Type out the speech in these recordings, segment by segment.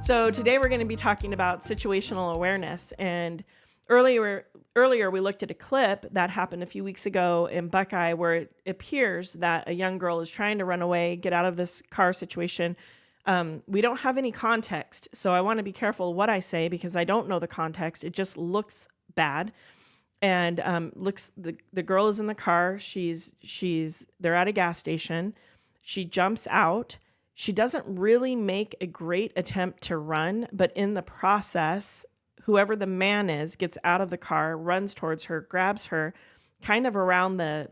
So today we're going to be talking about situational awareness. And earlier we looked at a clip that happened a few weeks ago in Buckeye where it appears that a young girl is trying to run away, get out of this car situation. We don't have any context, so I want to be careful what I say because I don't know the context. It just looks bad. And the girl is in the car. They're at a gas station. She jumps out. She doesn't really make a great attempt to run, but in the process, whoever the man is gets out of the car, runs towards her, grabs her kind of around the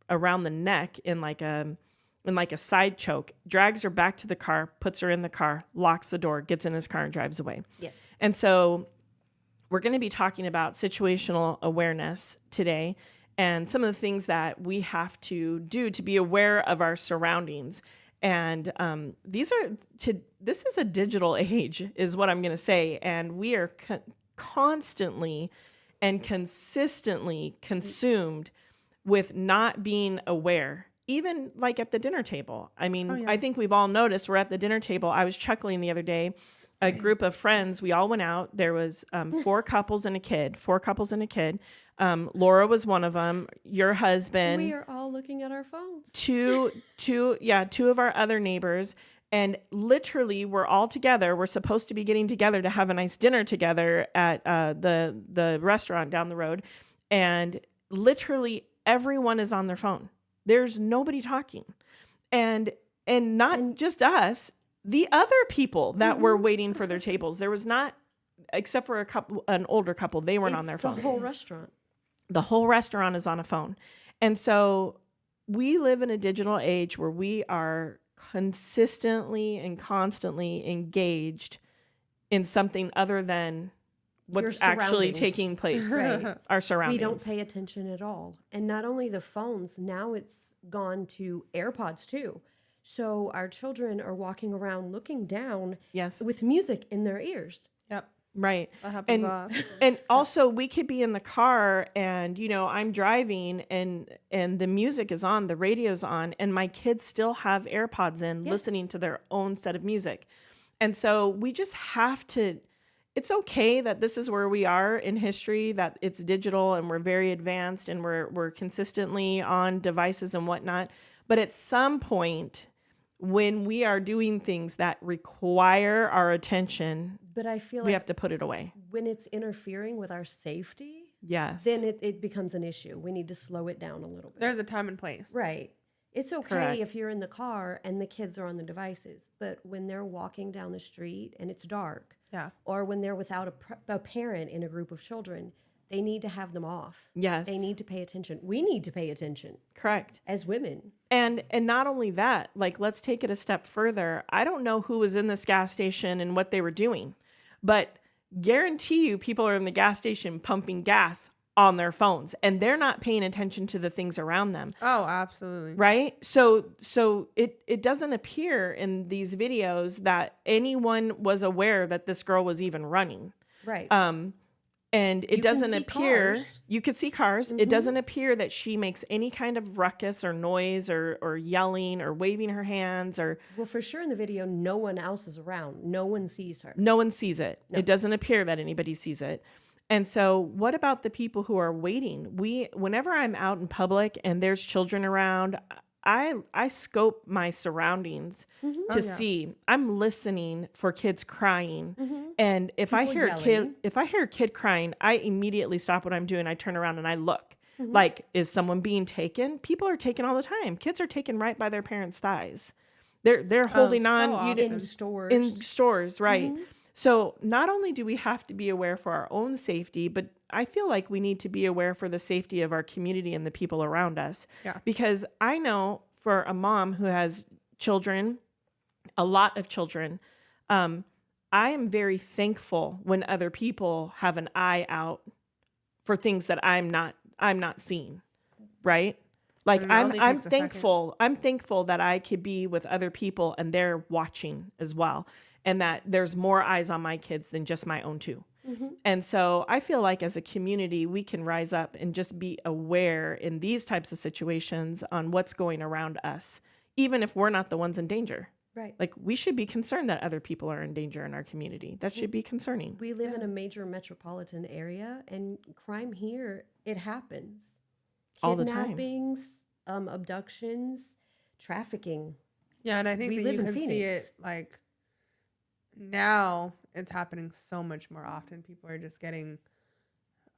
neck in like a side choke, drags her back to the car, puts her in the car, locks the door, gets in his car and drives away. Yes. And so we're going to be talking about situational awareness today and some of the things that we have to do to be aware of our surroundings. And this is a digital age is what I'm going to say. And we are constantly and consistently consumed with not being aware, even like at the dinner table. I mean, I think we've all noticed we're at the dinner table. I was chuckling the other day. A group of friends, we all went out. There was four couples and a kid. Laura was one of them. Your husband. We are all looking at our phones. Two of our other neighbors. And literally, we're all together. We're supposed to be getting together to have a nice dinner together at the restaurant down the road. And literally, everyone is on their phone. There's nobody talking. And not just us. The other people that were waiting for their tables, there was not, except for an older couple, they weren't on their phones. The whole restaurant. The whole restaurant is on a phone. And so we live in a digital age where we are consistently and constantly engaged in something other than what's actually taking place. Right. Our surroundings. We don't pay attention at all. And not only the phones, now it's gone to AirPods too. So our children are walking around looking down with music in their ears. Yep. Right. That happens and also we could be in the car and, I'm driving and the music is on, the radio's on, and my kids still have AirPods in listening to their own set of music. And so we just have to, it's okay that this is where we are in history, that it's digital and we're very advanced and we're consistently on devices and whatnot. But at some point, when we are doing things that require our attention, but I feel we have to put it away. When it's interfering with our safety, yes, then it becomes an issue. We need to slow it down a little bit. There's a time and place. Right. It's okay Correct. if you're in the car and the kids are on the devices, but when they're walking down the street and it's dark, or when they're without a parent in a group of children, they need to have them off. Yes. They need to pay attention. We need to pay attention. Correct. As women. And not only that, like, let's take it a step further. I don't know who was in this gas station and what they were doing, but guarantee you people are in the gas station pumping gas on their phones and they're not paying attention to the things around them. Oh, absolutely. Right? So it doesn't appear in these videos that anyone was aware that this girl was even running. Right. And it doesn't appear, cars. You could see cars. It doesn't appear that she makes any kind of ruckus or noise or yelling or waving her hands or. Well, for sure in the video, no one else is around. No one sees her. No one sees it. No. It doesn't appear that anybody sees it. And so what about the people who are waiting? Whenever I'm out in public and there's children around, I scope my surroundings to see. I'm listening for kids crying, and if I hear a kid crying, I immediately stop what I'm doing. I turn around and I look. Like, is someone being taken? People are taken all the time. Kids are taken right by their parents' thighs. They're holding on in stores. In stores, right? So not only do we have to be aware for our own safety, but I feel like we need to be aware for the safety of our community and the people around us. Yeah. Because I know for a mom who has children, a lot of children, I am very thankful when other people have an eye out for things that I'm not seeing, right? Like I'm thankful. I'm thankful that I could be with other people and they're watching as well. And that there's more eyes on my kids than just my own two. And so I feel like as a community, we can rise up and just be aware in these types of situations on what's going around us, even if we're not the ones in danger. Right. Like, we should be concerned that other people are in danger in our community. That should be concerning. We live in a major metropolitan area, and crime here, it happens. All the time. Kidnappings, abductions, trafficking. Yeah, and I think We that live you in can see Phoenix. it like now it's happening so much more often. People are just getting,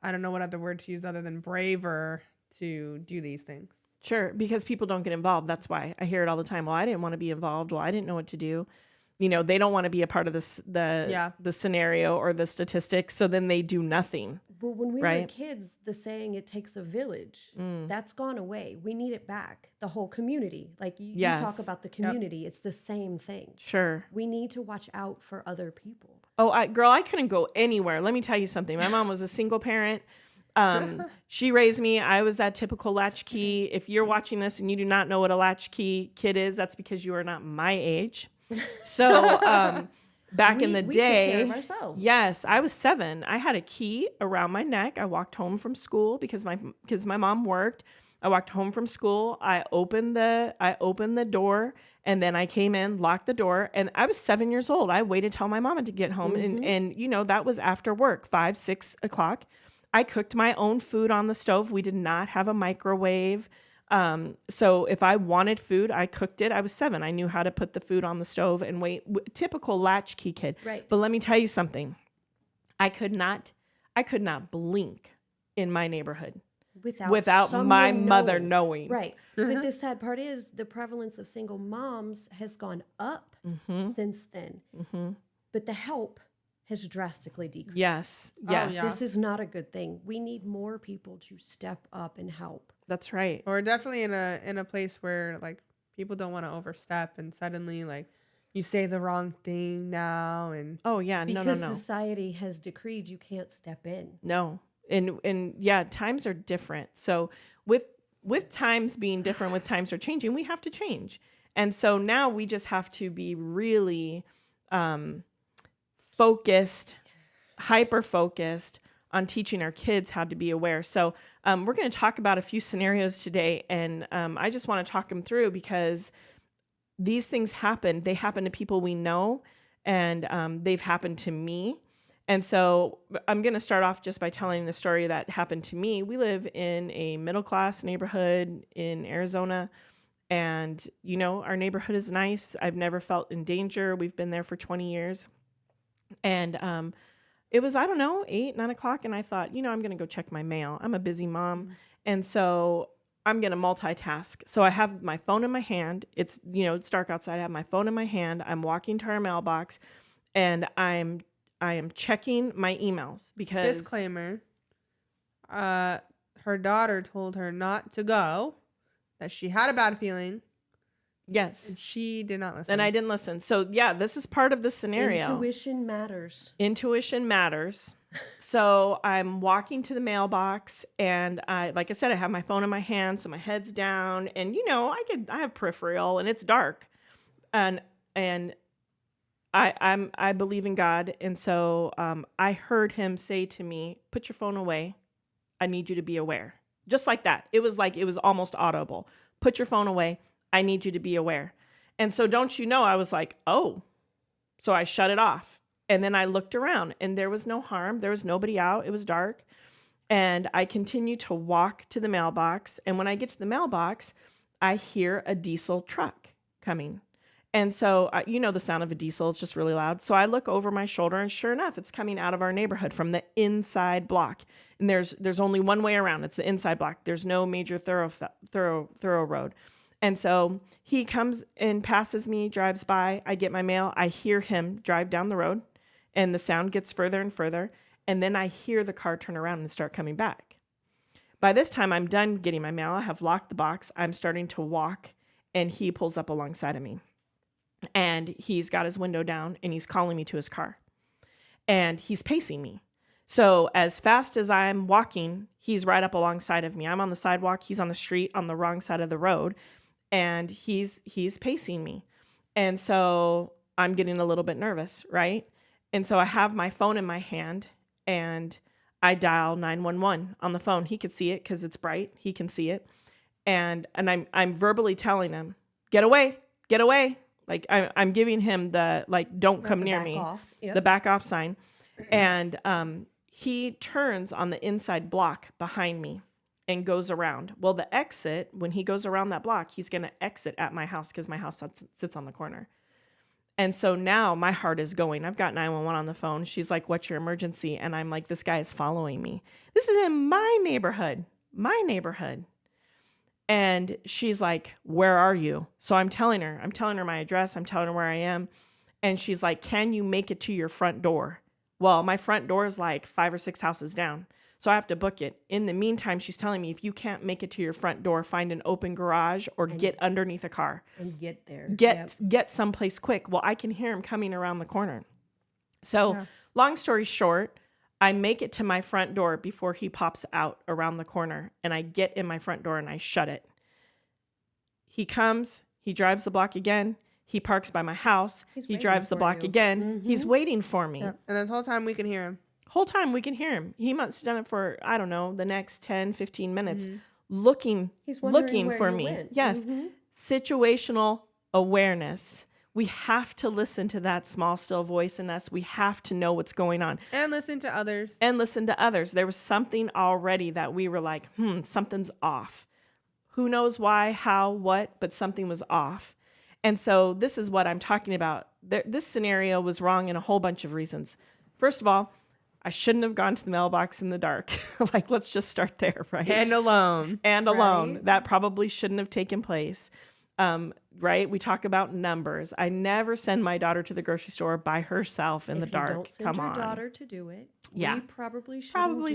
I don't know what other word to use other than braver to do these things. Sure, because people don't get involved. That's why I hear it all the time. Well, I didn't want to be involved. Well, I didn't know what to do. You know, they don't want to be a part of the scenario or the statistics. So then they do nothing. But when we were right? kids, the saying "it takes a village" that's gone away. We need it back. The whole community, like you talk about the community, it's the same thing. Sure. We need to watch out for other people. Oh, I couldn't go anywhere. Let me tell you something. My mom was a single parent. She raised me. I was that typical latchkey. If you're watching this and you do not know what a latchkey kid is, that's because you are not my age. So, back in the day, took care of ourselves. Yes, I was 7. I had a key around my neck. I walked home from school because my mom worked. I walked home from school. I opened the door, and then I came in, locked the door, and I was 7 years old. I waited till my mom to get home, and you know, that was after work, 5, 6 o'clock. I cooked my own food on the stove. We did not have a microwave. So if I wanted food, I cooked it. I was 7. I knew how to put the food on the stove and wait. Typical latchkey kid. Right. But let me tell you something. I could not blink in my neighborhood without my mother knowing. Right. But the sad part is the prevalence of single moms has gone up since then. But the help has drastically decreased. Yes. yeah. This is not a good thing. We need more people to step up and help. That's right. Or definitely in a place where like people don't want to overstep and suddenly like you say the wrong thing now and Oh yeah, because no. society has decreed you can't step in. No. And yeah, times are different. So with times being different, with times are changing, we have to change. And so now we just have to be really focused, hyper focused on teaching our kids how to be aware. So we're going to talk about a few scenarios today, and I just want to talk them through because these things happen. They happen to people we know, and they've happened to me. And so I'm going to start off just by telling the story that happened to me. We live in a middle-class neighborhood in Arizona, and, you know, our neighborhood is nice. I've never felt in danger. We've been there for 20 years. And it was, I don't know, 8, 9 o'clock. And I thought, you know, I'm going to go check my mail. I'm a busy mom. And so I'm going to multitask. So I have my phone in my hand. It's, you know, it's dark outside. I have my phone in my hand. I'm walking to our mailbox and I am checking my emails because disclaimer. Her daughter told her not to go, that she had a bad feeling. Yes. And she did not listen. And I didn't listen. So yeah, this is part of the scenario. Intuition matters. Intuition matters. So I'm walking to the mailbox and like I said, I have my phone in my hand. So my head's down and you know, I have peripheral and it's dark and I believe in God. And so I heard him say to me, put your phone away. I need you to be aware. Just like that. It was almost audible. Put your phone away. I need you to be aware. And so don't you know, I was like, oh, so I shut it off. And then I looked around and there was no harm. There was nobody out. It was dark. And I continued to walk to the mailbox. And when I get to the mailbox, I hear a diesel truck coming. And so, you know, the sound of a diesel is just really loud. So I look over my shoulder and sure enough, it's coming out of our neighborhood from the inside block. And there's only one way around. It's the inside block. There's no major thorough road. And so he comes and passes me, drives by. I get my mail. I hear him drive down the road and the sound gets further and further. And then I hear the car turn around and start coming back. By this time, I'm done getting my mail. I have locked the box. I'm starting to walk and he pulls up alongside of me. And he's got his window down and he's calling me to his car. And he's pacing me. So as fast as I'm walking, he's right up alongside of me. I'm on the sidewalk. He's on the street on the wrong side of the road. And he's pacing me. And so I'm getting a little bit nervous, right? And so I have my phone in my hand and I dial 911 on the phone. He could see it because it's bright. He can see it. And I'm verbally telling him, get away, Like I'm giving him the, like, don't come near me, the back off sign. And he turns on the inside block behind me and goes around. Well, the exit, when he goes around that block, he's going to exit at my house because my house sits on the corner. And so now my heart is going. I've got 911 on the phone. She's like, what's your emergency? And I'm like, this guy is following me. This is in my neighborhood. And she's like, where are you? So I'm telling her my address. I'm telling her where I am. And she's like, can you make it to your front door? Well, my front door is like 5 or 6 houses down. So I have to book it. In the meantime, she's telling me, if you can't make it to your front door, find an open garage or get underneath a car. And get there. Get someplace quick. Well, I can hear him coming around the corner. So long story short, I make it to my front door before he pops out around the corner. And I get in my front door and I shut it. He comes. He drives the block again. He parks by my house. He drives the block again. Mm-hmm. He's waiting for me. Yep. And this whole time we can hear him. He must have done it for, I don't know, the next 10, 15 minutes, looking for me. Went. Yes. Mm-hmm. Situational awareness. We have to listen to that small, still voice in us. We have to know what's going on. And listen to others. There was something already that we were like, something's off. Who knows why, how, what, but something was off. And so this is what I'm talking about. This scenario was wrong in a whole bunch of reasons. First of all, I shouldn't have gone to the mailbox in the dark. Like, let's just start there, right? And alone. Right? That probably shouldn't have taken place. Right? We talk about numbers. I never send my daughter to the grocery store by herself in the dark. Don't send your daughter to do it. Yeah. We probably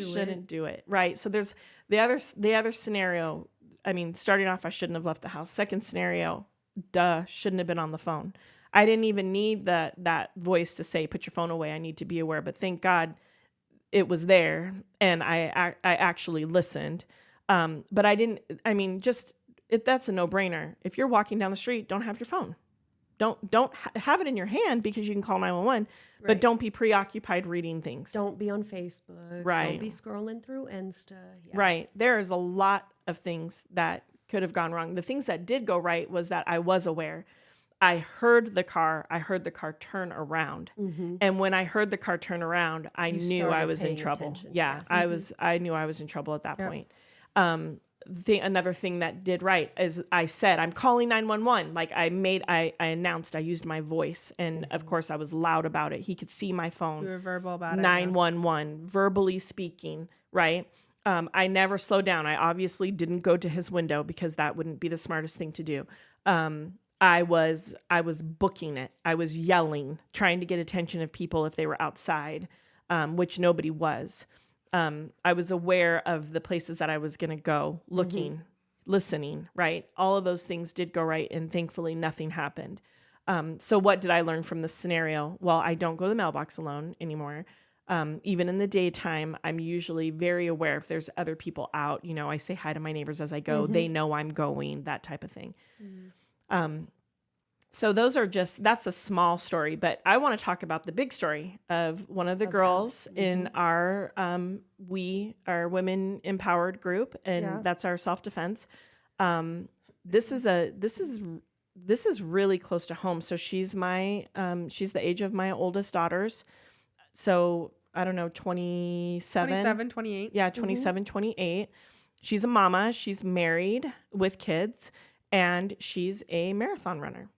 shouldn't do it. Right. So there's the other scenario. I mean, starting off, I shouldn't have left the house. Second scenario, shouldn't have been on the phone. I didn't even need that voice to say, put your phone away. I need to be aware. But thank God it was there, and I actually listened. But I didn't. I mean, that's a no-brainer. If you're walking down the street, don't have your phone. Don't have it in your hand because you can call 911. Right. But don't be preoccupied reading things. Don't be on Facebook. Right. Don't be scrolling through Insta. Yeah. Right. There is a lot of things that could have gone wrong. The things that did go right was that I was aware. I heard the car turn around. Mm-hmm. And when I heard the car turn around, I knew I was in trouble. Attention. Yeah, yes. I knew I was in trouble at that point. Another thing that did right is I said, I'm calling 911. Like I announced, I used my voice. And of course I was loud about it. He could see my phone. You were verbal about 911, verbally speaking, right? I never slowed down. I obviously didn't go to his window because that wouldn't be the smartest thing to do. I was booking it. I was yelling, trying to get attention of people if they were outside, which nobody was. I was aware of the places that I was going to go, looking, listening, right? All of those things did go right, and thankfully nothing happened. So what did I learn from this scenario? Well, I don't go to the mailbox alone anymore. Even in the daytime, I'm usually very aware if there's other people out. You know, I say hi to my neighbors as I go. They know I'm going, that type of thing. So that's a small story, but I want to talk about the big story of one of the girls in our women empowered group, and that's our self-defense. This is really close to home. So she's the age of my oldest daughters. So I don't know, 27, 28. Yeah, 27, 28. She's a mama. She's married with kids, and she's a marathon runner.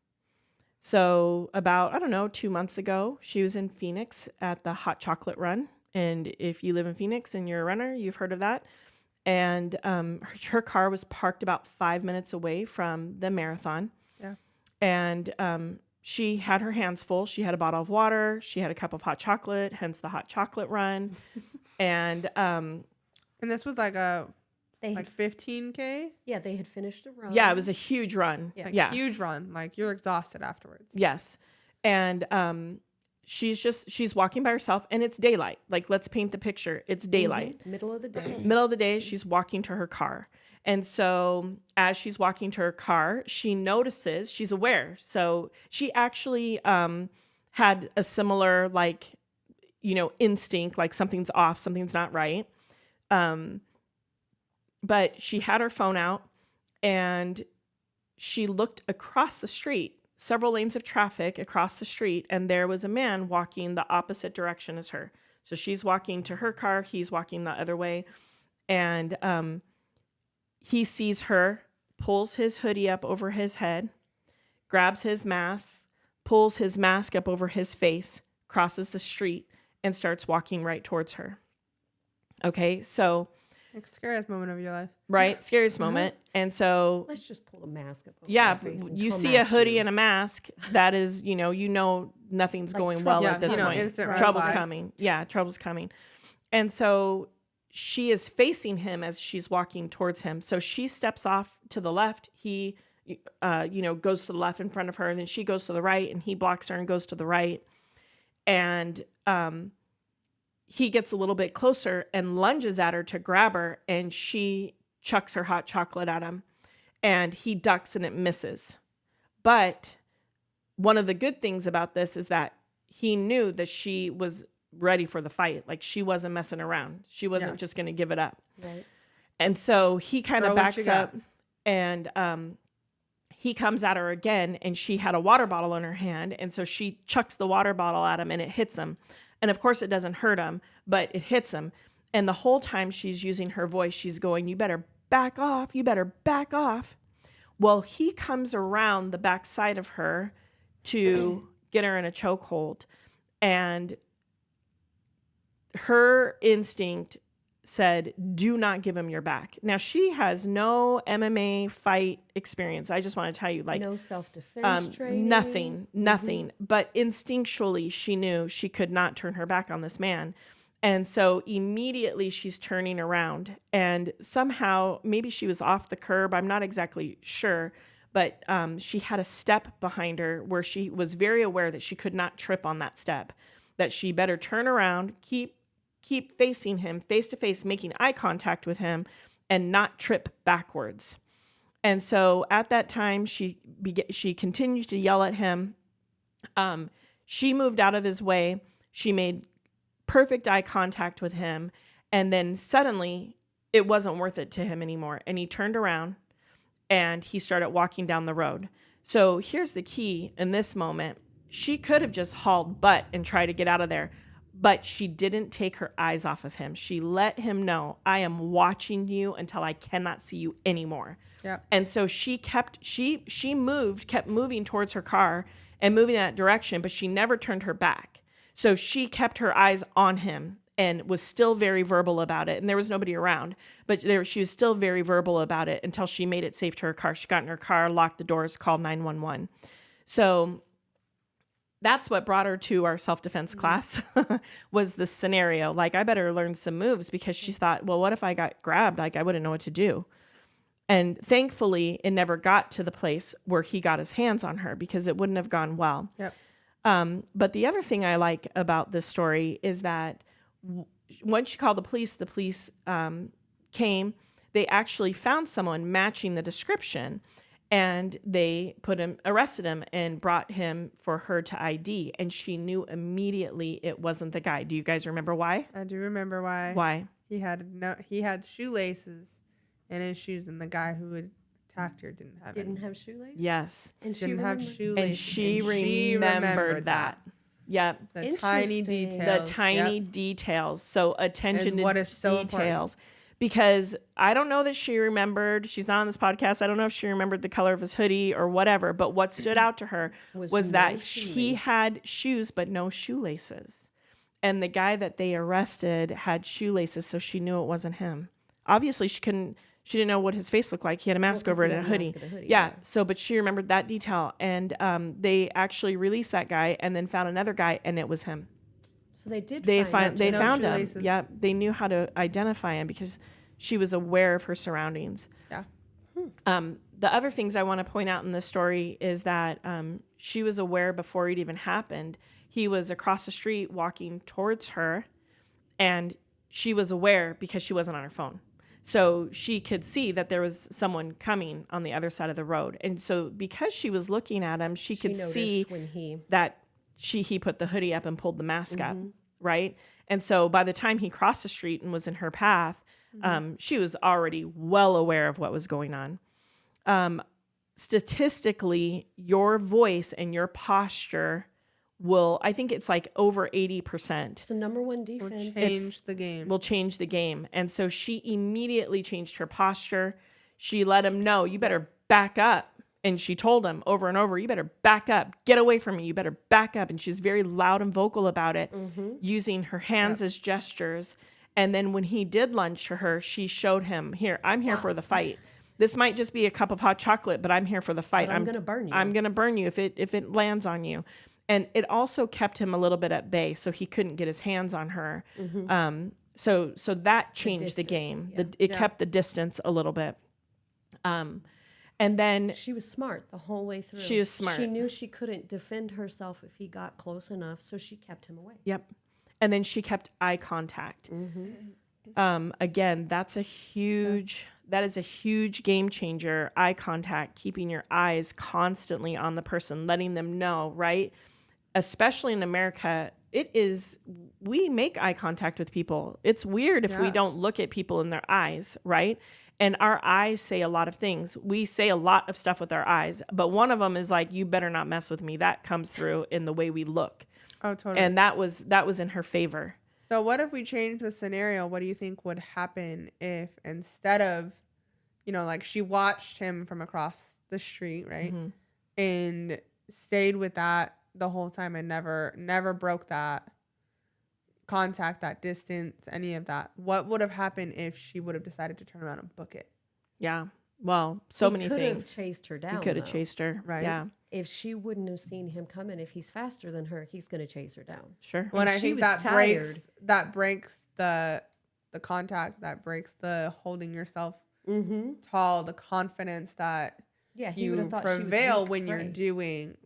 So about, 2 months ago, she was in Phoenix at the Hot Chocolate Run. And if you live in Phoenix and you're a runner, you've heard of that. And her car was parked about 5 minutes away from the marathon. Yeah. And she had her hands full. She had a bottle of water. She had a cup of hot chocolate, hence the Hot Chocolate Run. And this was like 15K? Yeah, they had finished a run. Yeah, it was a huge run. Yeah. Huge run. Like, you're exhausted afterwards. Yes. And she's walking by herself, and it's daylight. Like, let's paint the picture. It's daylight. Mm-hmm. Middle of the day, she's walking to her car. And so as she's walking to her car, she notices, she's aware. So she actually had a similar, instinct, like something's off, something's not right. But she had her phone out, and she looked across the street. several lanes of traffic across the street, and there was a man walking the opposite direction as her. So she's walking to her car, he's walking the other way, and he sees her, pulls his hoodie up over his head, grabs his mask, pulls his mask up over his face, crosses the street, and starts walking right towards her. Okay, so... Like scariest moment of your life. Right, scariest moment. And so... Let's just pull a mask up over yeah, face and you come see a at hoodie you. and a mask, that is, nothing's Like going well trouble's at this coming. point. Trouble's coming. Yeah, trouble's coming. And so she is facing him as she's walking towards him. So she steps off to the left. He, goes to the left in front of her, and then she goes to the right, and he blocks her and goes to the right. And he gets a little bit closer and lunges at her to grab her, and she chucks her hot chocolate at him, and he ducks and it misses. But one of the good things about this is that he knew that she was ready for the fight. Like, she wasn't messing around. She wasn't just going to give it up. Right. And so he kind of backs up, and he comes at her again, and she had a water bottle in her hand. And so she chucks the water bottle at him, and it hits him. And of course it doesn't hurt him, but it hits him. And the whole time she's using her voice, she's going, "You better back off. You better back off." Well, he comes around the back side of her to get her in a chokehold. And her instinct said, do not give him your back. Now, she has no MMA fight experience. I just want to tell you, like, no self-defense training. Nothing. Mm-hmm. But instinctually, she knew she could not turn her back on this man. And so immediately she's turning around, and somehow, maybe she was off the curb. I'm not exactly sure, but she had a step behind her where she was very aware that she could not trip on that step, that she better turn around, keep facing him face to face, making eye contact with him, and not trip backwards. And so at that time, she continued to yell at him. She moved out of his way. She made perfect eye contact with him. And then suddenly it wasn't worth it to him anymore. And he turned around and he started walking down the road. So here's the key in this moment. She could have just hauled butt and tried to get out of there, but she didn't take her eyes off of him. She let him know, I am watching you until I cannot see you anymore. Yep. And so she kept moving towards her car and moving in that direction, but she never turned her back. So she kept her eyes on him and was still very verbal about it. And there was nobody around, but she was still very verbal about it until she made it safe to her car. She got in her car, locked the doors, called 911. So that's what brought her to our self-defense class was the scenario. Like, I better learn some moves, because she thought, well, what if I got grabbed? Like, I wouldn't know what to do. And thankfully it never got to the place where he got his hands on her, because it wouldn't have gone well. Yep. But the other thing I like about this story is that once she called the police came. They actually found someone matching the description, and they arrested him and brought him for her to ID. And she knew immediately it wasn't the guy. Do you guys remember why? I do remember why. Why? He had shoelaces in his shoes, and the guy who had attacked her didn't have shoelaces. Yes. And didn't have shoelaces. And she remembered that. Yep. The tiny details. So attention to what is so details. important. Because I don't know that she remembered. She's not on this podcast. I don't know if she remembered the color of his hoodie or whatever. But what stood out to her was that he had shoes but no shoelaces. And the guy that they arrested had shoelaces, so she knew it wasn't him. Obviously, she didn't know what his face looked like. He had a mask over it and a hoodie. Yeah. So, but she remembered that detail. And they actually released that guy and then found another guy, and it was him. So they found him. Yeah. They knew how to identify him because she was aware of her surroundings. Yeah. The other things I want to point out in this story is that she was aware before it even happened. He was across the street walking towards her, and she was aware because she wasn't on her phone. So she could see that there was someone coming on the other side of the road. And so because she was looking at him, she could see that he put the hoodie up and pulled the mask up, right? And so by the time he crossed the street and was in her path, she was already well aware of what was going on. statistically, your voice and your posture will, I think it's like over 80%. It's the number one defense. Will change the game. And so she immediately changed her posture. She let him know, you better back up. And she told him over and over, you better back up, get away from me, you better back up. And she's very loud and vocal about it, using her hands as gestures. And then when he did lunge to her, she showed him, here, I'm here for the fight. This might just be a cup of hot chocolate, but I'm here for the fight. I'm going to burn you. I'm going to burn you if it lands on you. And it also kept him a little bit at bay, so he couldn't get his hands on her. So that changed the game. Yeah. It kept the distance a little bit. And then she was smart the whole way through. She was smart. She knew she couldn't defend herself if he got close enough, so she kept him away. Yep. And then she kept eye contact. Again, that is a huge game changer. Eye contact, keeping your eyes constantly on the person, letting them know, right? Especially in America, we make eye contact with people. It's weird if we don't look at people in their eyes, right? And our eyes say a lot of things. We say a lot of stuff with our eyes, but one of them is like, you better not mess with me. That comes through in the way we look. Oh, totally. And that was in her favor. So what if we change the scenario? What do you think would happen if instead of, like she watched him from across the street, right? And stayed with that the whole time and never broke that contact, that distance, any of that. What would have happened if she would have decided to turn around and book it? Yeah. Well, many things. He could have chased her down. He could have chased her. Right. Yeah. If she wouldn't have seen him coming, if he's faster than her, he's going to chase her down. Sure. When I think that breaks the contact, that breaks the holding yourself tall, the confidence that you prevail when you're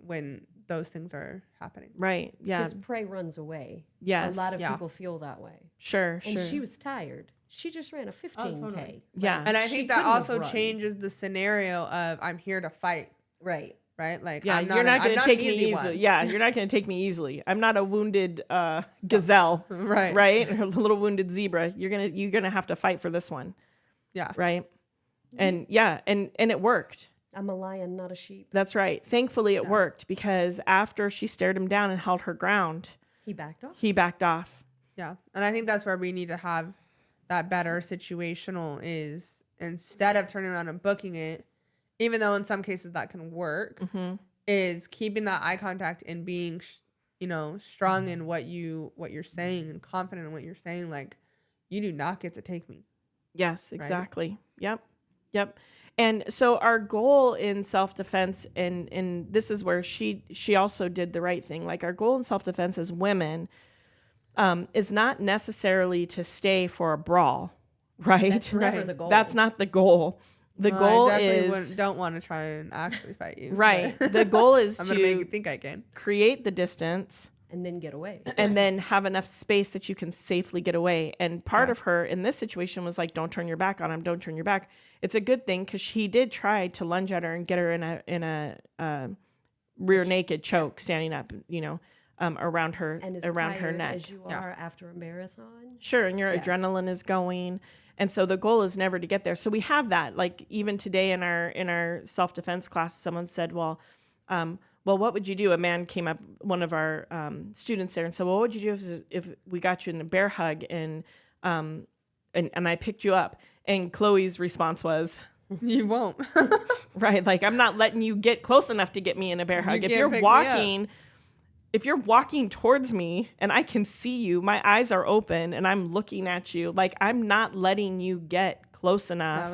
when those things are happening. Right. Yeah. Because prey runs away. Yes. A lot of people feel that way. Sure. And she was tired. She just ran a 15K. Totally. Yeah. And I think that also changes the scenario of I'm here to fight. Right. Right? Like, yeah, you're not going to take me easily. Yeah, you're not going to take me easily. I'm not a wounded gazelle. Right. Right? Or a little wounded zebra. You're going to have to fight for this one. Yeah. Right? And and it worked. I'm a lion, not a sheep. That's right. Thankfully, it worked because after she stared him down and held her ground, he backed off. Yeah. And I think that's where we need to have that better situational is instead of turning around and booking it, even though in some cases that can work, is keeping that eye contact and being, strong in what you're saying and confident in what you're saying. Like, you do not get to take me. Yes, exactly. Right? Yep. And so our goal in self-defense, and this is where she also did the right thing. Like our goal in self-defense as women is not necessarily to stay for a brawl, right? That's never the goal. That's not the goal. The goal is don't want to try and actually fight you. Right. The goal is I'm gonna make you think I can create the distance and then get away. And then have enough space that you can safely get away. And part of her in this situation was like, don't turn your back on him. Don't turn your back. It's a good thing because he did try to lunge at her and get her in a rear naked choke, standing up, around her neck. As you are after a marathon. Sure, and your adrenaline is going. And so the goal is never to get there. So we have that. Like even today in our self-defense class, someone said, well, what would you do? A man came up, one of our students there, and said, well, what would you do if we got you in a bear hug and I picked you up? And Chloe's response was, you won't. Right. Like, I'm not letting you get close enough to get me in a bear hug. If you're walking towards me and I can see you, my eyes are open and I'm looking at you, like I'm not letting you get close enough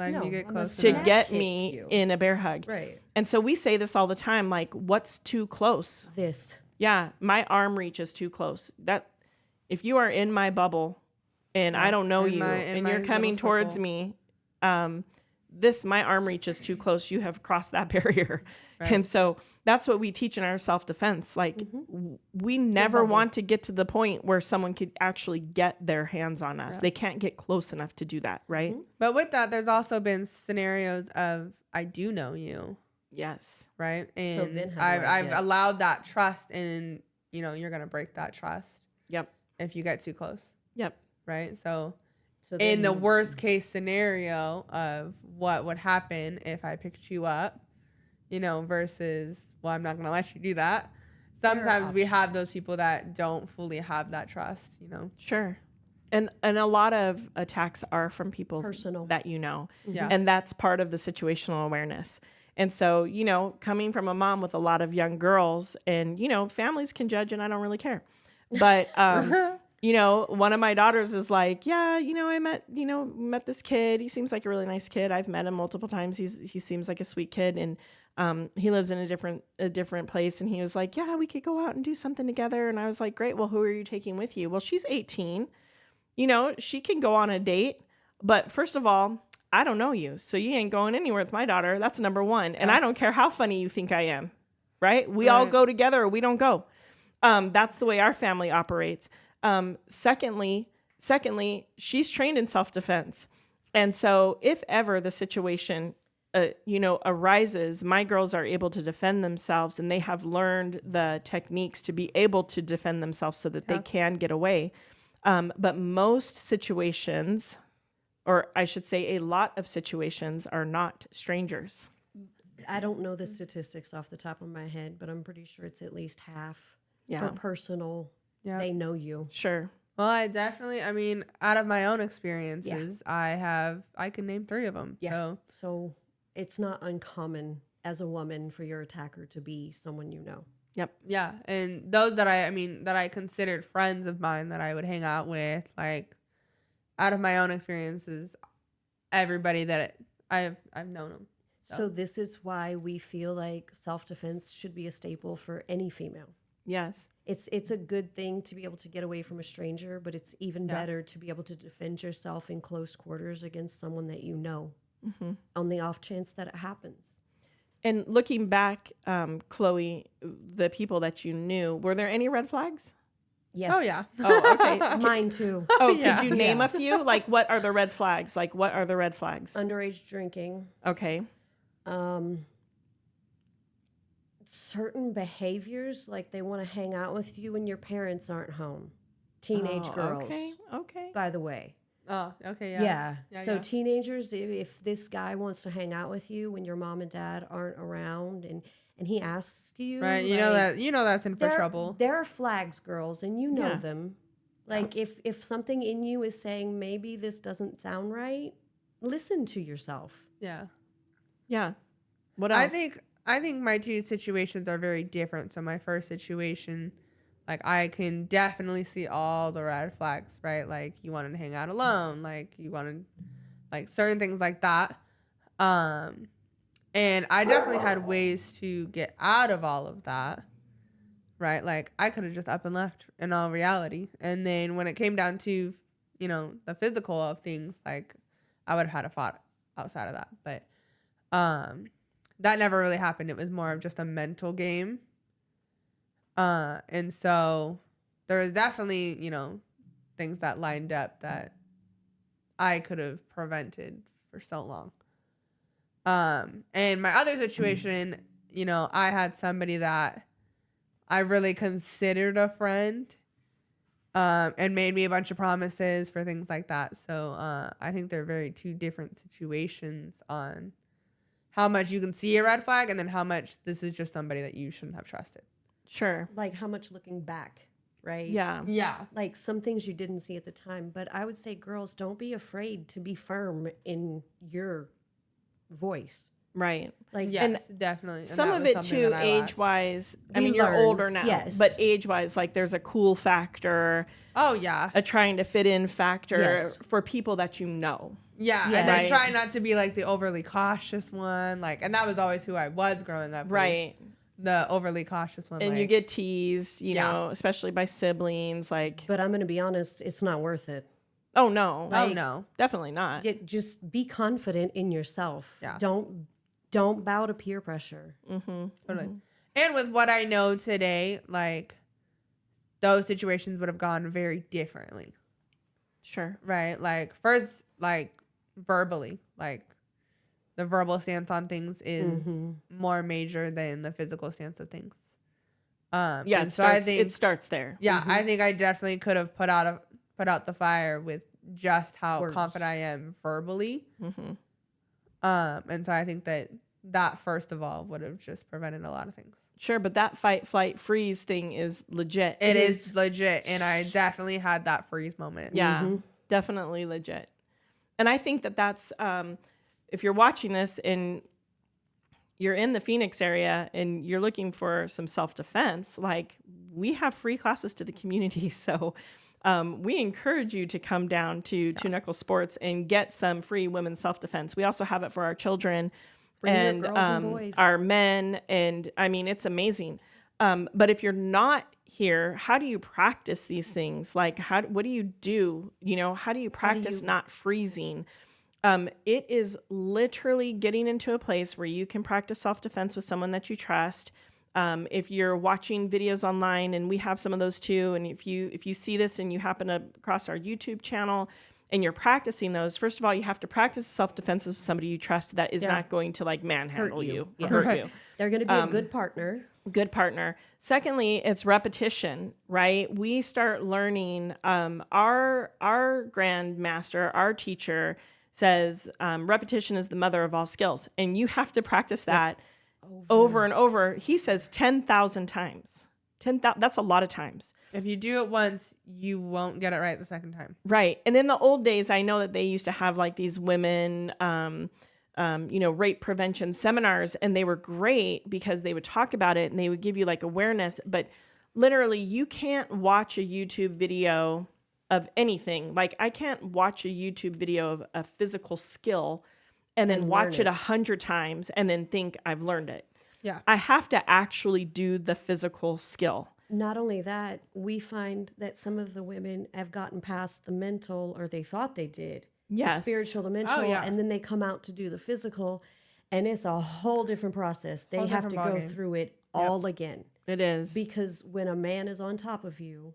to get me in a bear hug. Right. And so we say this all the time, like, what's too close? This. Yeah. My arm reach is too close. That if you are in my bubble and I don't know you and you're coming towards me, my arm reach is too close. You have crossed that barrier. Right. And so that's what we teach in our self-defense. Like we never want to get to the point where someone could actually get their hands on us. Yeah. They can't get close enough to do that. Right. Mm-hmm. But with that, there's also been scenarios of, I do know you. Yes. Right. And so then I've allowed that trust and you're going to break that trust. Yep. If you get too close. Yep. Right. So in the worst case scenario of what would happen if I picked you up, versus, well, I'm not going to let you do that. Sometimes we have those people that don't fully have that trust, Sure. And a lot of attacks are from people personal that you know. Yeah. And that's part of the situational awareness. And so, coming from a mom with a lot of young girls and, families can judge and I don't really care. But, one of my daughters is like, yeah, I met this kid. He seems like a really nice kid. I've met him multiple times. He seems like a sweet kid. And he lives in a different place. And he was like, yeah, we could go out and do something together. And I was like, great. Well, who are you taking with you? Well, she's 18. She can go on a date. But first of all, I don't know you. So you ain't going anywhere with my daughter. That's number one. And I don't care how funny you think I am. Right? We all go together or we don't go. That's the way our family operates. Secondly, she's trained in self-defense. And so if ever the situation, arises, my girls are able to defend themselves and they have learned the techniques to be able to defend themselves so that they can get away. But most situations, or I should say a lot of situations, are not strangers. I don't know the statistics off the top of my head, but I'm pretty sure it's at least half. Yeah. Or personal. Yeah. They know you. Sure. Well, I mean, out of my own experiences, I can name 3 of them. Yeah. So it's not uncommon as a woman for your attacker to be someone you know. Yep. Yeah. And those that I considered friends of mine that I would hang out with, like, out of my own experiences, everybody that I've known them. So this is why we feel like self-defense should be a staple for any female. Yes. It's a good thing to be able to get away from a stranger, but it's even better to be able to defend yourself in close quarters against someone that you know on the off chance that it happens. And looking back, Chloe, the people that you knew, were there any red flags? Yes. Oh, yeah. Oh, okay. Mine too. Oh, could you name a few? Like, what are the red flags? Underage drinking. Okay. Certain behaviors, like they want to hang out with you when your parents aren't home. Teenage girls. Okay. By the way. Oh, okay, Yeah. So teenagers, if this guy wants to hang out with you when your mom and dad aren't around and he asks you, right? You know that's in for trouble. There are flags, girls, and you know them. Like if something in you is saying maybe this doesn't sound right, listen to yourself. Yeah. Yeah. What else? I think my 2 situations are very different. So my first situation, like, I can definitely see all the red flags, right? Like, you wanted to hang out alone, like you wanted, like, certain things like that. And I definitely had ways to get out of all of that, right? Like, I could have just up and left in all reality. And then when it came down to, the physical of things, like, I would have had a fight outside of that. But that never really happened. It was more of just a mental game. And so there was definitely, things that lined up that I could have prevented for so long. And my other situation, I had somebody that I really considered a friend, and made me a bunch of promises for things like that. So, I think they're very 2 different situations on how much you can see a red flag and then how much this is just somebody that you shouldn't have trusted. Sure. Like how much looking back, right? Yeah. Yeah. Like some things you didn't see at the time. But I would say, girls, don't be afraid to be firm in your voice. Right. Like, yes, definitely. And some of it too, age-wise. I mean, you're older now, yes. but age-wise, like there's a cool factor. Oh, yeah. A trying to fit in factor for people that you know. Yeah, and then try not to be like the overly cautious one. Like, and that was always who I was growing up. Right. The overly cautious one. And you get teased, you know, especially by siblings. Like, but I'm going to be honest, it's not worth it. Oh, no. Like, oh, no. Definitely not. Just be confident in yourself. Yeah. Don't bow to peer pressure. Mm-hmm. Totally. Mm-hmm. And with what I know today, like, those situations would have gone very differently. Sure. Right? Like, first, like, verbally, like, the verbal stance on things is more major than the physical stance of things. Yeah, it starts there. Yeah, I think I definitely could have put out the fire with just how confident I am verbally. Mm-hmm. And so I think that that first of all would have just prevented a lot of things. Sure, but that fight, flight, freeze thing is legit. It is legit, and I definitely had that freeze moment. Yeah, definitely legit. And I think that that's, if you're watching this and you're in the Phoenix area and you're looking for some self-defense, like, we have free classes to the community. So we encourage you to come down to Two Knuckle Sports and get some free women's self-defense. We also have it for our children. Bring and your girls and boys. Our men, and I mean, it's amazing. But if you're not here, how do you practice these things? Like, what do you do? You know, how do you practice not freezing? It is literally getting into a place where you can practice self-defense with someone that you trust. If you're watching videos online, and we have some of those too, and if you see this and you happen to cross our YouTube channel, and you're practicing those, first of all, you have to practice self-defense with somebody you trust that is not going to like manhandle you or hurt you. They're going to be a good partner. Good partner. Secondly, it's repetition, right? We start learning, our grandmaster, our teacher says, repetition is the mother of all skills. And you have to practice that over and over. He says 10,000 times. 10,000, that's a lot of times. If you do it once, you won't get it right the second time. Right. And in the old days, I know that they used to have like these women, rape prevention seminars, and they were great because they would talk about it and they would give you like awareness. But literally, you can't watch a YouTube video of anything. Like, I can't watch a YouTube video of a physical skill and then watch it 100 times and then think I've learned it. Yeah. I have to actually do the physical skill. Not only that, we find that some of the women have gotten past the mental, or they thought they did. Yes. The spiritual, the mental, and then they come out to do the physical, and it's a whole different process. They have to go through it all again. It is. Because when a man is on top of you,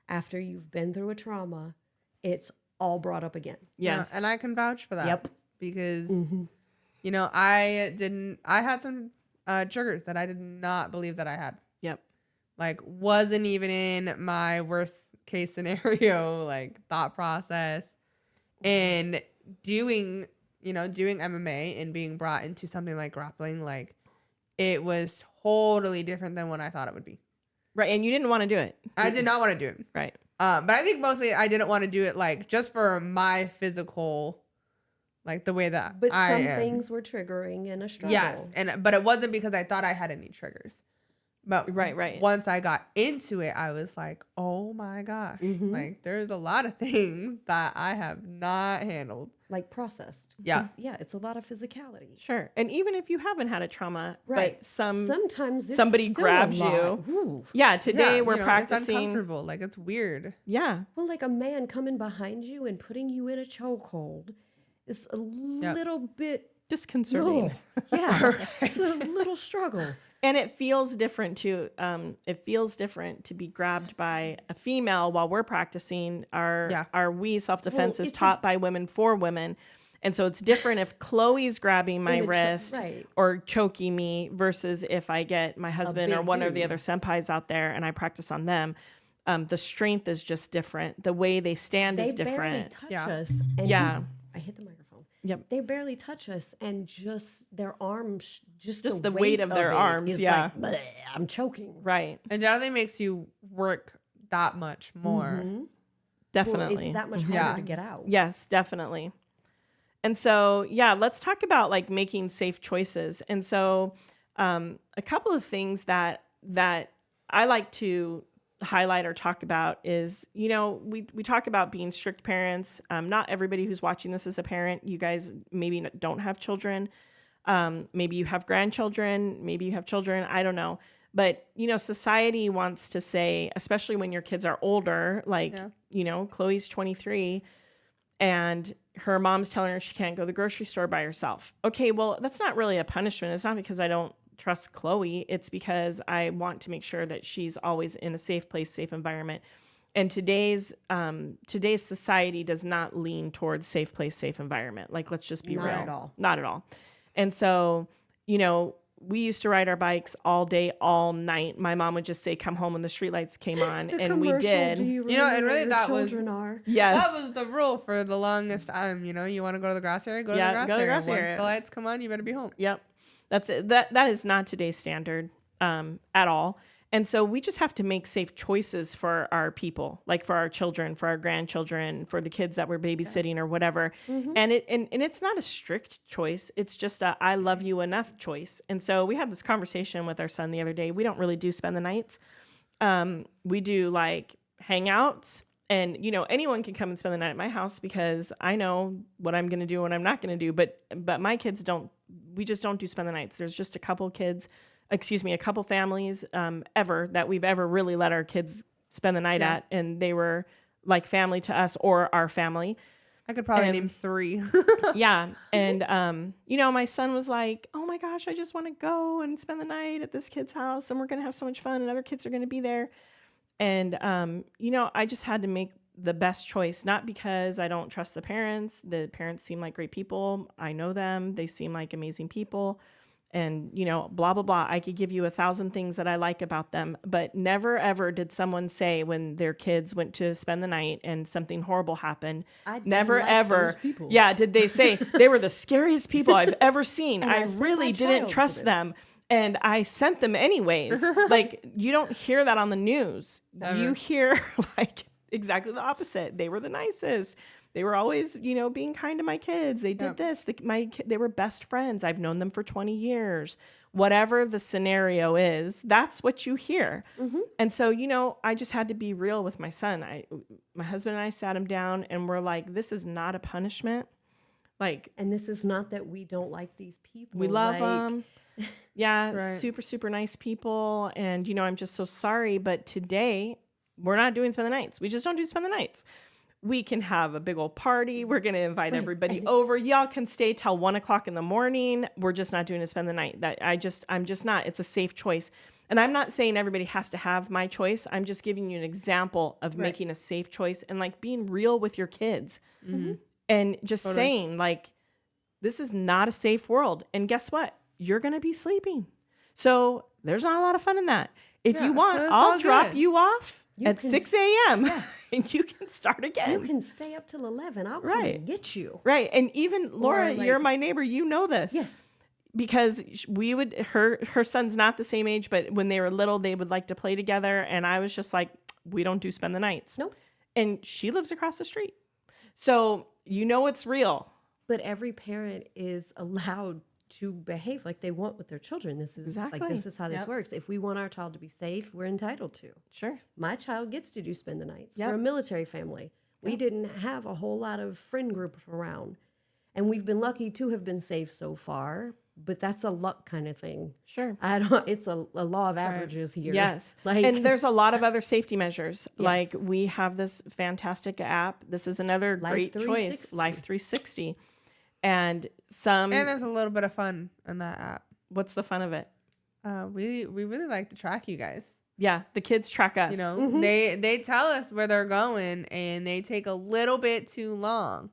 after you've been through a trauma, it's all brought up again. Yes. Yeah, and I can vouch for that. Yep. Because, I had some triggers that I did not believe that I had. Yep. Like, wasn't even in my worst case scenario, like, thought process. And doing MMA and being brought into something like grappling, like, it was totally different than what I thought it would be. Right. And you didn't want to do it. I did not want to do it. Right. But I think mostly I didn't want to do it, like, just for my physical, like, the way that but I some am. things were triggering and a struggle. Yes. But it wasn't because I thought I had any triggers. But right. Once I got into it, I was like, oh my gosh. Like, there's a lot of things that I have not handled. Like, processed. Yeah. Yeah, it's a lot of physicality. Sure. And even if you haven't had a trauma, right. but sometimes it's somebody still grabs a lot. you. Ooh. Yeah, today we're practicing. It's uncomfortable. Like, it's weird. Yeah. Well, like a man coming behind you and putting you in a chokehold is a little bit disconcerting. Yeah. It's a little struggle. And it feels different to be grabbed by a female while we're practicing. Our we self-defense is taught by women for women. And so it's different if Chloe's grabbing my wrist or choking me versus if I get my husband or one of the other senpais out there and I practice on them. The strength is just different. The way they stand is different. They barely touch us. And I hit the microphone. Yep. They barely touch us, and just their arms, just the weight of their arms. Yeah. Like, I'm choking. Right. And definitely makes you work that much more. Definitely. Well, it's that much harder to get out. Yes, definitely. And so, let's talk about like making safe choices. And so, a couple of things that I like to highlight or talk about is, we talk about being strict parents. Not everybody who's watching this is a parent. You guys maybe don't have children. Maybe you have grandchildren. Maybe you have children. I don't know. But, society wants to say, especially when your kids are older, like, Chloe's 23 and her mom's telling her she can't go to the grocery store by herself. Okay, well, that's not really a punishment. It's not because I don't trust Chloe. It's because I want to make sure that she's always in a safe place, safe environment. And today's society does not lean towards safe place, safe environment. Like, let's just be real. Not at all. Not at all. And so, we used to ride our bikes all day, all night. My mom would just say, come home when the streetlights came on. And we did. Do you know, and really that children are. Yes. That was the rule for the longest time. You know, you want to go to the grass area, go to the grass area. Once the lights come on, you better be home. Yep. That's it. That is not today's standard at all. And so we just have to make safe choices for our people, like for our children, for our grandchildren, for the kids that we're babysitting or whatever. Mm-hmm. And it's not a strict choice. It's just a I love you enough choice. And so we had this conversation with our son the other day. We don't really do spend the nights. We do like hangouts, and anyone can come and spend the night at my house because I know what I'm going to do and what I'm not going to do. But my kids don't. We just don't do spend the nights. There's just a couple families ever that we've ever really let our kids spend the night at, and they were like family to us or our family. I could probably name 3. Yeah. And, my son was like, oh my gosh, I just want to go and spend the night at this kid's house, and we're going to have so much fun, and other kids are going to be there. And, I just had to make the best choice, not because I don't trust the parents. The parents seem like great people. I know them. They seem like amazing people. And, blah, blah, blah. I could give you 1,000 things that I like about them, but never, ever did someone say when their kids went to spend the night and something horrible happened, never, ever. Yeah. Did they say they were the scariest people I've ever seen? I really didn't trust them. And I sent them anyways. Like, you don't hear that on the news. You hear like exactly the opposite. They were the nicest. They were always, being kind to my kids. They did this. They were best friends. I've known them for 20 years. Whatever the scenario is, that's what you hear. Mm-hmm. And so, I just had to be real with my son. My husband and I sat him down, and we're like, this is not a punishment. And this is not that we don't like these people. We love them. Yeah, right. Super, super nice people. And, I'm just so sorry. But today, we're not doing spend the nights. We just don't do spend the nights. We can have a big old party. We're going to invite everybody over. Y'all can stay till 1:00 in the morning. We're just not doing a spend the night. I'm just not. It's a safe choice. And I'm not saying everybody has to have my choice. I'm just giving you an example of making a safe choice and like being real with your kids. Mm-hmm. And just saying like, this is not a safe world. And guess what? You're going to be sleeping. So there's not a lot of fun in that. If you want, I'll drop you off at 6 a.m. Yeah. And you can start again. You can stay up till 11. I'll come and get you. Right. And even Laura, you're my neighbor. You know this. Yes. Because her son's not the same age, but when they were little, they would like to play together. And I was just like, we don't do spend the nights. Nope. And she lives across the street. So it's real. But every parent is allowed to behave like they want with their children. This is this is how this works. If we want our child to be safe, we're entitled to. Sure. My child gets to do spend the nights. We're a military family. We didn't have a whole lot of friend groups around. And we've been lucky to have been safe so far, but that's a luck kind of thing. Sure. It's a law of averages here. Yes. And there's a lot of other safety measures. Yes. Like we have this fantastic app. This is another great choice, Life 360. And there's a little bit of fun in that app. What's the fun of it? We really like to track you guys. Yeah, the kids track us. They tell us where they're going, and they take a little bit too long.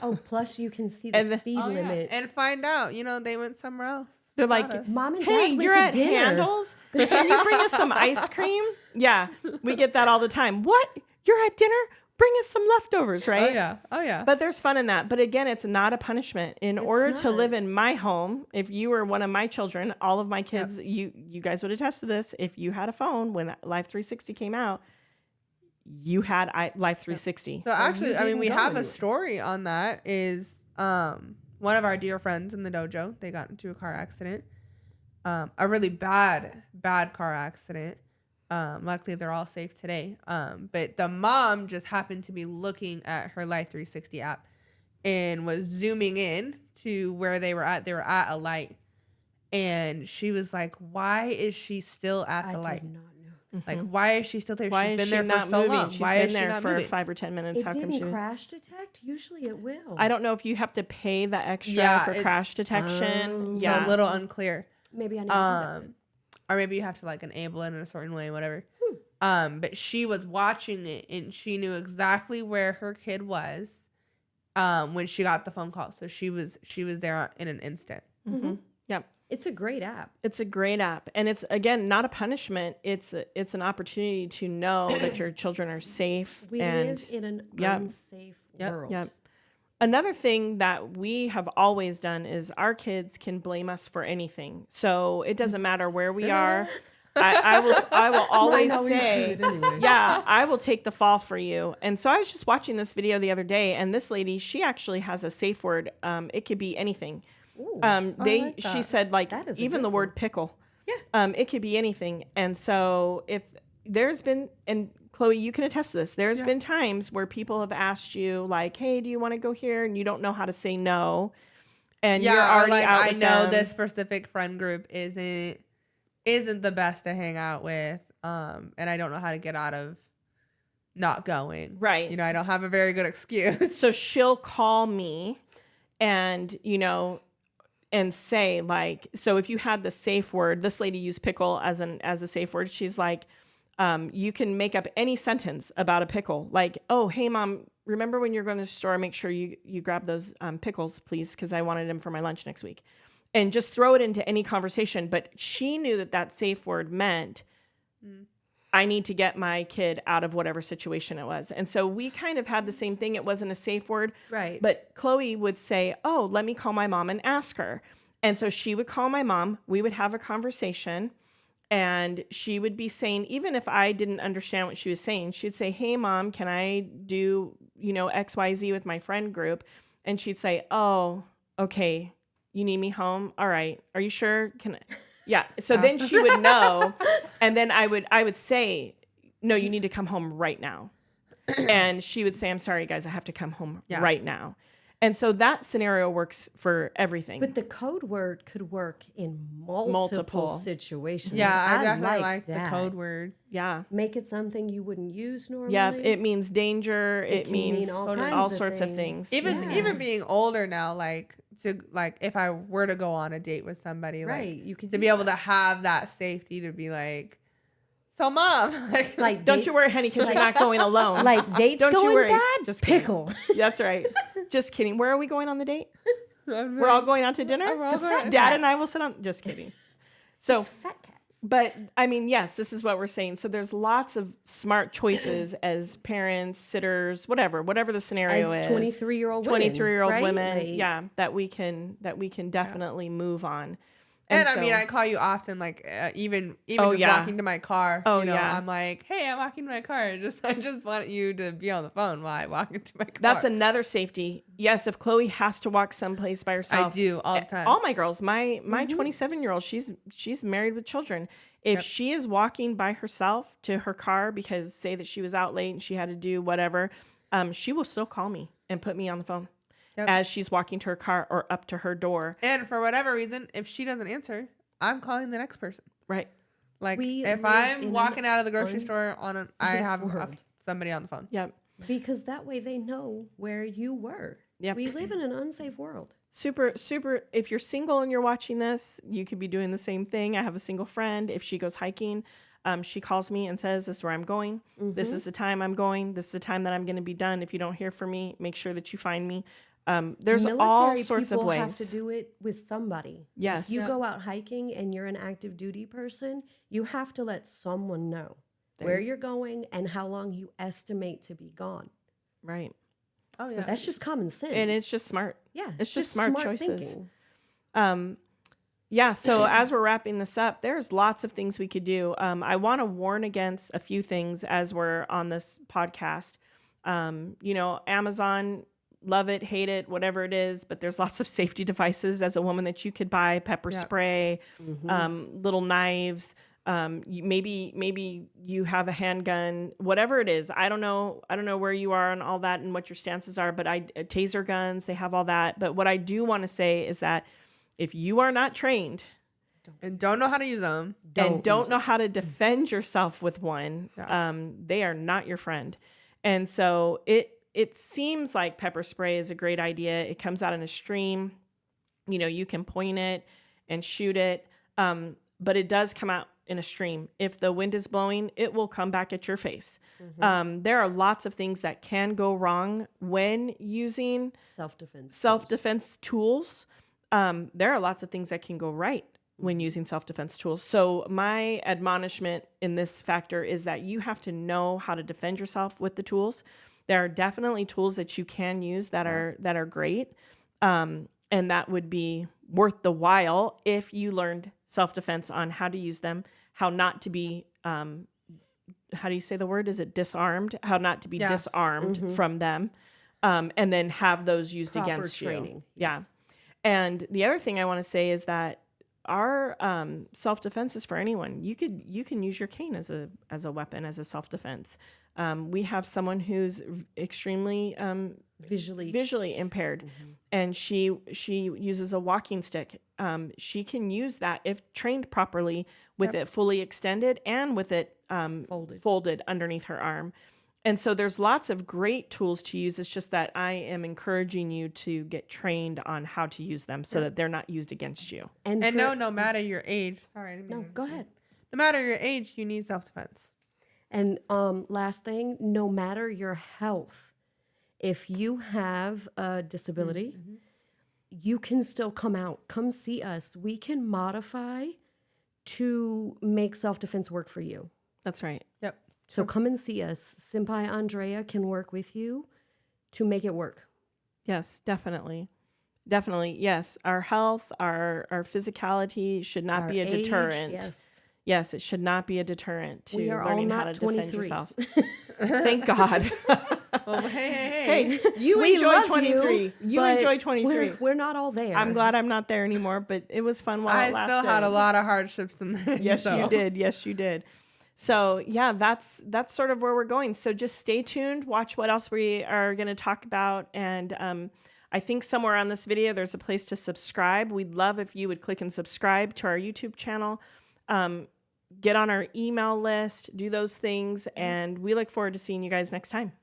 Oh, plus you can see the speed limit and find out. They went somewhere else. They're like, Mom and Dad hey, went you're to at dinner. Handles. Can you bring us some ice cream? Yeah, we get that all the time. What? You're at dinner? Bring us some leftovers, right? Oh, yeah. But there's fun in that. But again, it's not a punishment. In order to live in my home, if you were one of my children, all of my kids, you guys would attest to this. If you had a phone when Life 360 came out, you had Life 360. So actually, we have a story on that. Is one of our dear friends in the dojo, they got into a car accident. A really bad car accident. Luckily they're all safe today. But the mom just happened to be looking at her Life 360 app and was zooming in to where they were at. They were at a light, and she was like, "Why is she still at the light? I did not know. Like, why is she still there? Why She's been there for so long. She's Why been is she there not for moving? 5 or 10 minutes. How come she didn't crash detect? Usually it will. I don't know if you have to pay the extra for crash detection. It's a little unclear. Maybe I need to do that. Or maybe you have to like enable it in a certain way, whatever. But she was watching it, and she knew exactly where her kid was when she got the phone call. So she was there in an instant. Mm-hmm. Yep. It's a great app. It's a great app. And it's, again, not a punishment. It's an opportunity to know that your children are safe. We live in an unsafe world. Yep. Another thing that we have always done is our kids can blame us for anything. So it doesn't matter where we are. I will always say, yeah, I will take the fall for you. And so I was just watching this video the other day, and this lady, she actually has a safe word. It could be anything. Ooh, she said, like, even the word pickle. Yeah. It could be anything. And so if there's been, and Chloe, you can attest to this, there's been times where people have asked you, like, hey, do you want to go here? And you don't know how to say no. And you're already like, out I with know them. this specific friend group isn't the best to hang out with. And I don't know how to get out of not going. Right. You know, I don't have a very good excuse. So she'll call me and, you know, and say, like, so if you had the safe word, this lady used pickle as a safe word. She's like, you can make up any sentence about a pickle. Like, oh, hey, Mom, remember when you're going to the store, make sure you grab those pickles, please, because I wanted them for my lunch next week. And just throw it into any conversation. But she knew that safe word meant I need to get my kid out of whatever situation it was. And so we kind of had the same thing. It wasn't a safe word. Right. But Chloe would say, oh, let me call my mom and ask her. And so she would call my mom. We would have a conversation. And she would be saying, even if I didn't understand what she was saying, she'd say, hey, Mom, can I do, you know, XYZ with my friend group? And she'd say, oh, okay. You need me home? All right. Are you sure? Yeah. So then she would know. And then I would say, no, you need to come home right now. And she would say, I'm sorry, guys, I have to come home right now. And so that scenario works for everything. But the code word could work in multiple situations. Yeah, I definitely like the code word. Yeah. Make it something you wouldn't use normally. Yeah, it means danger. It means all sorts of things. Even being older now, like if I were to go on a date with somebody, right, like you could to be able to have that safety to be like, so Mom, like don't you worry, honey, because you're not going alone. Like dates don't going you worry. bad? Just pickle. That's right. Just kidding. Where are we going on the date? We're all going out to dinner. Dad and I will sit on. Just kidding. So. It's fat cats. But I mean, yes, this is what we're saying. So there's lots of smart choices as parents, sitters, whatever the scenario is. 23-year-old women, right? yeah, that we can definitely move on. And I mean, I call you often, like even just walking to my car. Oh, you know, yeah. I'm like, hey, I'm walking to my car. I just want you to be on the phone while I walk into my car. That's another safety. Yes, if Chloe has to walk someplace by herself, I do all the time. All my girls, my 27-year-old, she's married with children. If she is walking by herself to her car because say that she was out late and she had to do whatever, she will still call me and put me on the phone. As she's walking to her car or up to her door. And for whatever reason, if she doesn't answer, I'm calling the next person. Right. Like if I'm walking out of the grocery store I have somebody on the phone. Yep. Because that way they know where you were. Yep. We live in an unsafe world. Super. If you're single and you're watching this, you could be doing the same thing. I have a single friend. If she goes hiking, she calls me and says, this is where I'm going. Mm-hmm. This is the time I'm going. This is the time that I'm going to be done. If you don't hear from me, make sure that you find me. There's all sorts of ways. Military people have to do it with somebody. Yes. If you go out hiking and you're an active duty person, you have to let someone know where you're going and how long you estimate to be gone. Right. Oh yeah. That's just common sense. And it's just smart. Yeah. It's just smart choices. Thinking. Yeah. So as we're wrapping this up, there's lots of things we could do. I want to warn against a few things as we're on this podcast. Amazon, love it, hate it, whatever it is, but there's lots of safety devices as a woman that you could buy, pepper spray, little knives. Maybe you have a handgun, whatever it is. I don't know where you are on all that and what your stances are, but taser guns, they have all that. But what I do want to say is that if you are not trained and don't know how to use them and don't know how to defend yourself with one, they are not your friend. And so it seems like pepper spray is a great idea. It comes out in a stream. You can point it and shoot it, but it does come out in a stream. If the wind is blowing, it will come back at your face. Mm-hmm. There are lots of things that can go wrong when using self-defense tools. There are lots of things that can go right when using self-defense tools. So my admonishment in this factor is that you have to know how to defend yourself with the tools. There are definitely tools that you can use that are great. And that would be worth the while if you learned self-defense on how to use them, how not to be, how do you say the word? Is it disarmed? How not to be disarmed from them. And then have those used Proper against training. you. Yes. Yeah. And the other thing I want to say is that our self-defense is for anyone. You can use your cane as a weapon, as a self-defense. We have someone who's extremely visually impaired, and she uses a walking stick. She can use that if trained properly with it fully extended and with it folded underneath her arm. And so there's lots of great tools to use. It's just that I am encouraging you to get trained on how to use them so that they're not used against you. And no matter your age. Sorry. No, go ahead. No matter your age, you need self-defense. And last thing, no matter your health, if you have a disability, you can still come see us. We can modify to make self-defense work for you. That's right. Yep. So come and see us. Senpai Andrea can work with you to make it work. Yes, definitely. Definitely. Yes. Our health, our physicality should not be a deterrent. Yes, it should not be a deterrent to learning how to defend yourself. Thank God. Well, hey. You enjoy 23. You enjoy 23. We're not all there. I'm glad I'm not there anymore, but it was fun while it lasted. I still had a lot of hardships in there. Yes, you did. Yes, you did. So yeah, that's sort of where we're going. So just stay tuned, watch what else we are going to talk about. And I think somewhere on this video, there's a place to subscribe. We'd love if you would click and subscribe to our YouTube channel. Get on our email list, do those things. And we look forward to seeing you guys next time.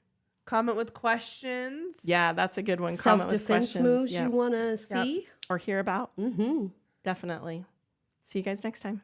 Comment with questions. Yeah, that's a good one. Comment with questions. Self-defense moves you want to see or hear about. Definitely. See you guys next time.